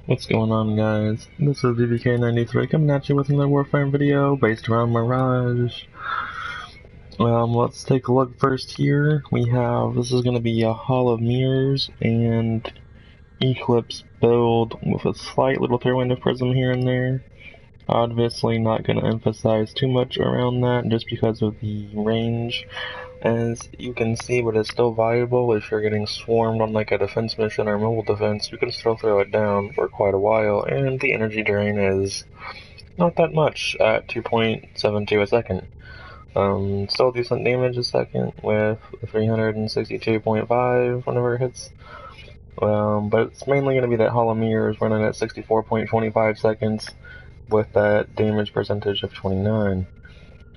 What's going on, guys? This is Vbk93 coming at you with another Warframe video based around Mirage. Let's take a look first here. This is going to be a Hall of Mirrors and Eclipse build with a slight little throw-in of Prism here and there. Obviously not going to emphasize too much around that just because of the range. As you can see, but it's still viable if you're getting swarmed on like a defense mission or mobile defense. You can still throw it down for quite a while, and the energy drain is not that much at 2.72 a second. Still decent damage a second with 362.5 whenever it hits. But it's mainly going to be that Hall of Mirrors running at 64.25 seconds with that damage percentage of 29.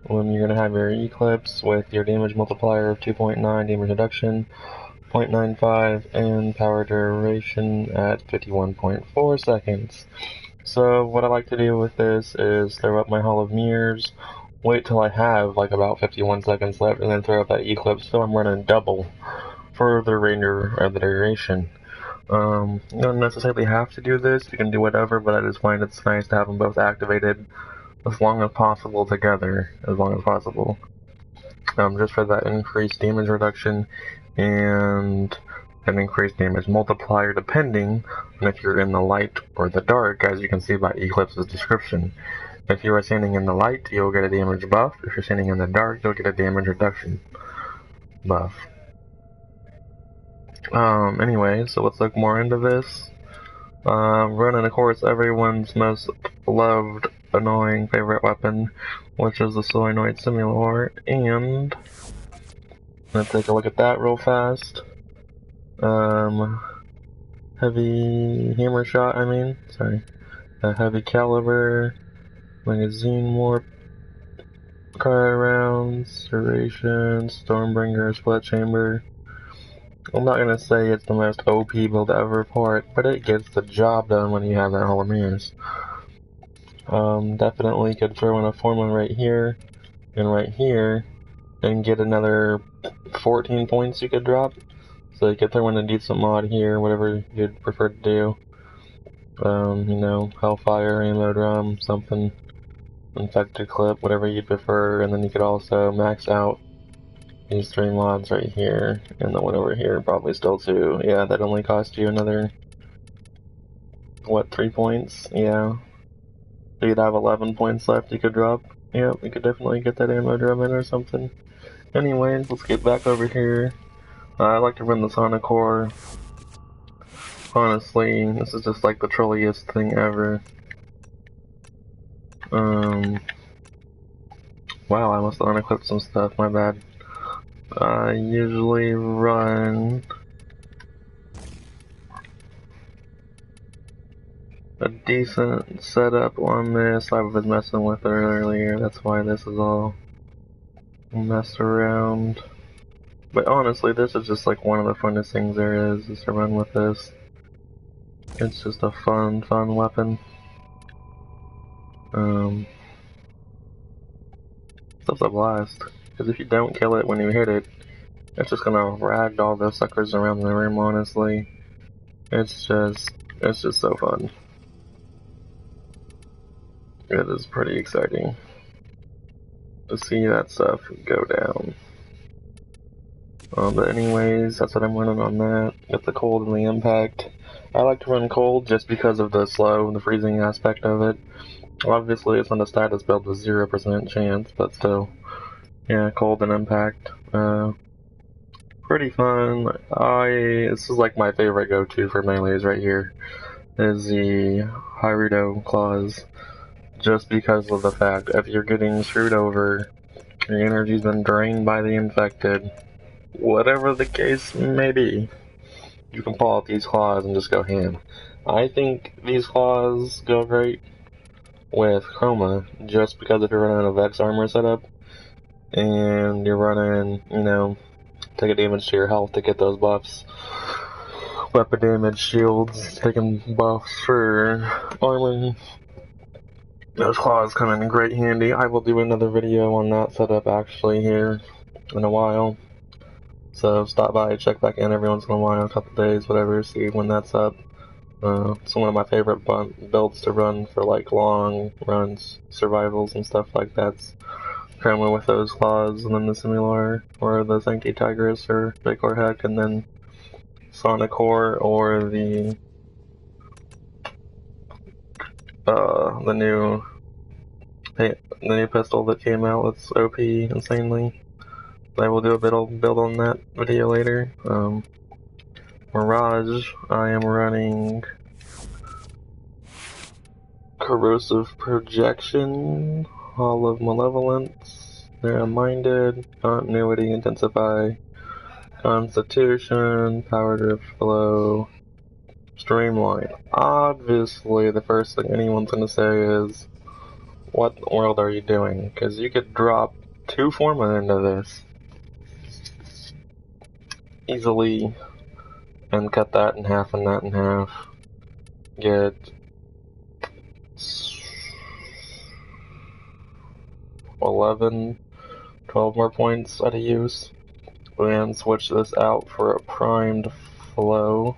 You're going to have your Eclipse with your damage multiplier of 2.9, damage reduction 0.95, and power duration at 51.4 seconds. So what I like to do with this is throw up my Hall of Mirrors, wait till I have like about 51 seconds left, and then throw up that Eclipse so I'm running double for the remainder of the duration. You don't necessarily have to do this, you can do whatever, but I just find it's nice to have them both activated as long as possible together, just for that increased damage reduction and an increased damage multiplier depending on if you're in the light or the dark, as you can see by Eclipse's description. If you are standing in the light, you'll get a damage buff. If you're standing in the dark, you'll get a damage reduction buff. Anyway, so let's look more into this. Running, of course, everyone's most loved, annoying favorite weapon, which is the Solenoid Simulator, and let's take a look at that real fast. Heavy hammer shot, heavy caliber, magazine warp, cryo rounds, duration, Stormbringer, split chamber. I'm not gonna say it's the most OP build ever for it, but it gets the job done when you have that Hall of Mirrors. Definitely could throw in a formula right here and get another 14 points you could drop. So you could throw in a decent mod here, whatever you'd prefer to do. Hellfire, ammo drum, something, infected clip, whatever you'd prefer, and then you could also max out these 3 mods right here, and the one over here probably still 2. Yeah, that only cost you another, 3 points? Yeah. So you'd have 11 points left you could drop. Yeah, you could definitely get that ammo drum in or something. Anyways, let's get back over here. I like to run the Sonic Core. Honestly, this is just like the trolliest thing ever. Wow, I must have unequipped some stuff, my bad. I usually run a decent setup on this. I was messing with it earlier, that's why this is all messed around. But honestly, this is just like one of the funnest things there is to run with this. It's just a fun weapon. Stuff's a blast. Because if you don't kill it when you hit it, it's just gonna ragdoll those suckers around the room, honestly. It's just so fun. It is pretty exciting to see that stuff go down. But anyways, that's what I'm running on that. With the cold and the impact. I like to run cold just because of the slow and the freezing aspect of it. Obviously, it's not a status build with 0% chance, but still. Yeah, cold and impact. Pretty fun. This is like my favorite go-to for melees right here. Is the Haruto claws. Just because of the fact, if you're getting screwed over, your energy's been drained by the infected, whatever the case may be, you can pull out these claws and just go ham. I think these claws go great with Chroma, just because if you're running a Vex armor setup, and you're running, take a damage to your health to get those buffs. Weapon damage, shields, taking buffs for armor. Those claws come in great handy. I will do another video on that setup actually here in a while. So stop by, check back in every once in a while, a couple days, whatever, see when that's up. It's one of my favorite builds to run for like long runs, survivals and stuff like that. Currently with those claws, and then the Simular, or the Sancti Tigris, or Vbk Heck, and then Sonic Core, or the new pistol that came out. It's OP insanely. I will do a build on that video later. Mirage, I am running Corrosive Projection, Hall of Malevolence, Narrow-Minded, Continuity, Intensify, Constitution, Power Drift Flow, Streamline. Obviously, the first thing anyone's gonna say is, what in the world are you doing? Because you could drop 2 Forma into this easily and cut that in half and that in half. Get 11, 12 more points out of use, and switch this out for a primed flow,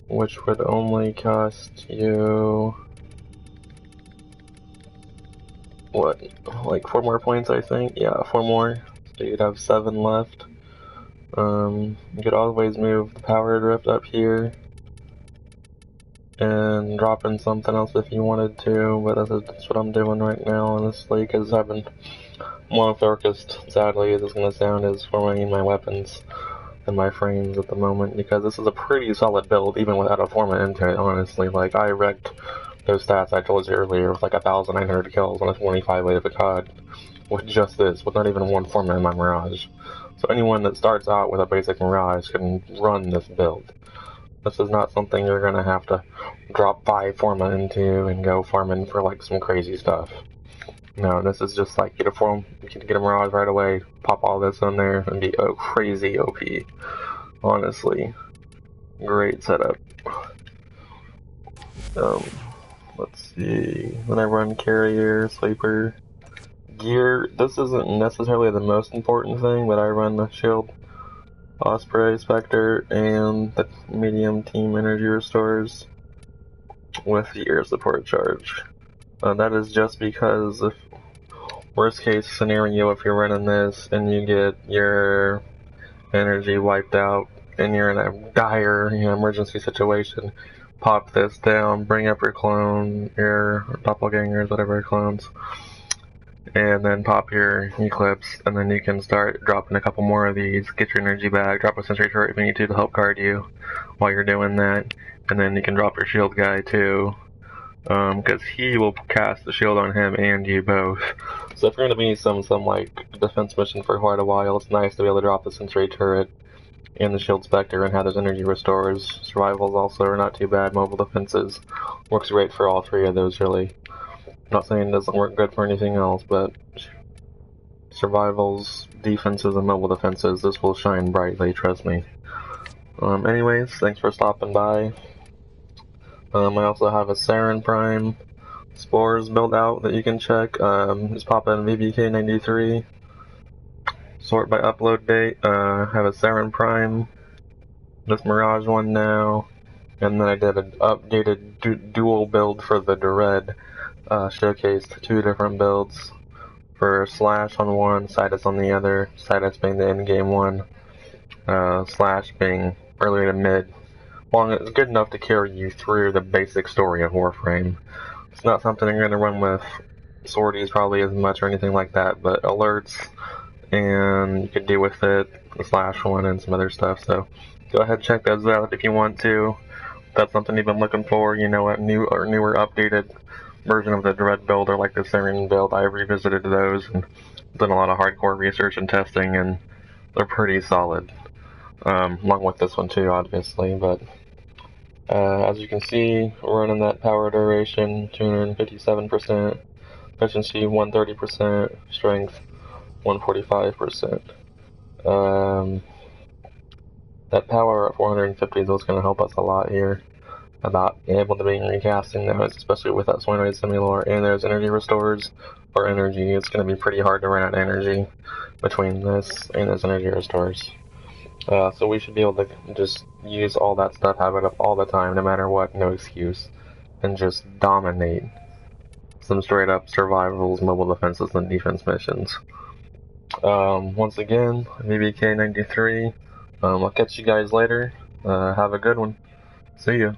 which would only cost you, what, like 4 more points, I think? Yeah, 4 more, so you'd have 7 left. You could always move the Power Drift up here and drop in something else if you wanted to, but that's what I'm doing right now, honestly, because I've been mono-focused, sadly, as it's going to sound, is formatting my weapons and my frames at the moment, because this is a pretty solid build, even without a Forma into it, honestly. Like, I wrecked those stats I told you earlier with like 1,900 kills on a 25 weight of a COD, with just this, with not even 1 Forma in my Mirage. So anyone that starts out with a basic Mirage can run this build. This is not something you're going to have to drop 5 Forma into and go farming for like some crazy stuff. No, this is just like, you can get a Mirage right away, pop all this in there, and be crazy OP. Honestly. Great setup. Let's see. Then I run Carrier, Sleeper. Gear, this isn't necessarily the most important thing, but I run the Shield, Osprey, Spectre, and the medium team energy restores with the air support charge. That is just because if worst case scenario, if you're running this and you get your energy wiped out and you're in a dire emergency situation, pop this down, bring up your clone, your doppelgangers, whatever clones, and then pop your Eclipse, and then you can start dropping a couple more of these, get your energy back, drop a sentry turret if you need to help guard you while you're doing that, and then you can drop your shield guy too, because he will cast the shield on him and you both. So if you're going to be some like defense mission for quite a while, it's nice to be able to drop the sentry turret and the shield spectre and have those energy restores. Survivals also are not too bad. Mobile defenses works great for all 3 of those, really. I'm not saying it doesn't work good for anything else, but survivals, defenses, and mobile defenses, this will shine brightly, trust me. Anyways, thanks for stopping by. I also have a Saren Prime Spores build out that you can check. Just pop in Vbk93. Sort by upload date. Have a Saren Prime, this Mirage one now, and then I did an updated dual build for the Dread. Showcased 2 different builds for Slash on one, Sidus on the other, Sidus being the in-game one, Slash being early to mid. Long, it's good enough to carry you through the basic story of Warframe. It's not something you're going to run with sorties probably as much or anything like that, but alerts, and you could do with it the Slash one and some other stuff, so go ahead and check those out if you want to. If that's something you've been looking for, you know, a newer updated version of the Dread build or like the Saren build. I revisited those and done a lot of hardcore research and testing, and they're pretty solid. Along with this one too, obviously, but as you can see, we're running that power duration 257%, efficiency 130%, strength 145%. That power at 450 is what's going to help us a lot here about being able to be recasting those, especially with that Swine Raid Simular and those energy restores or energy. It's going to be pretty hard to run out of energy between this and those energy restores. So we should be able to just use all that stuff, have it up all the time, no matter what, no excuse, and just dominate some straight up survivals, mobile defenses, and defense missions. Once again, Vbk93. I'll catch you guys later. Have a good one. See ya.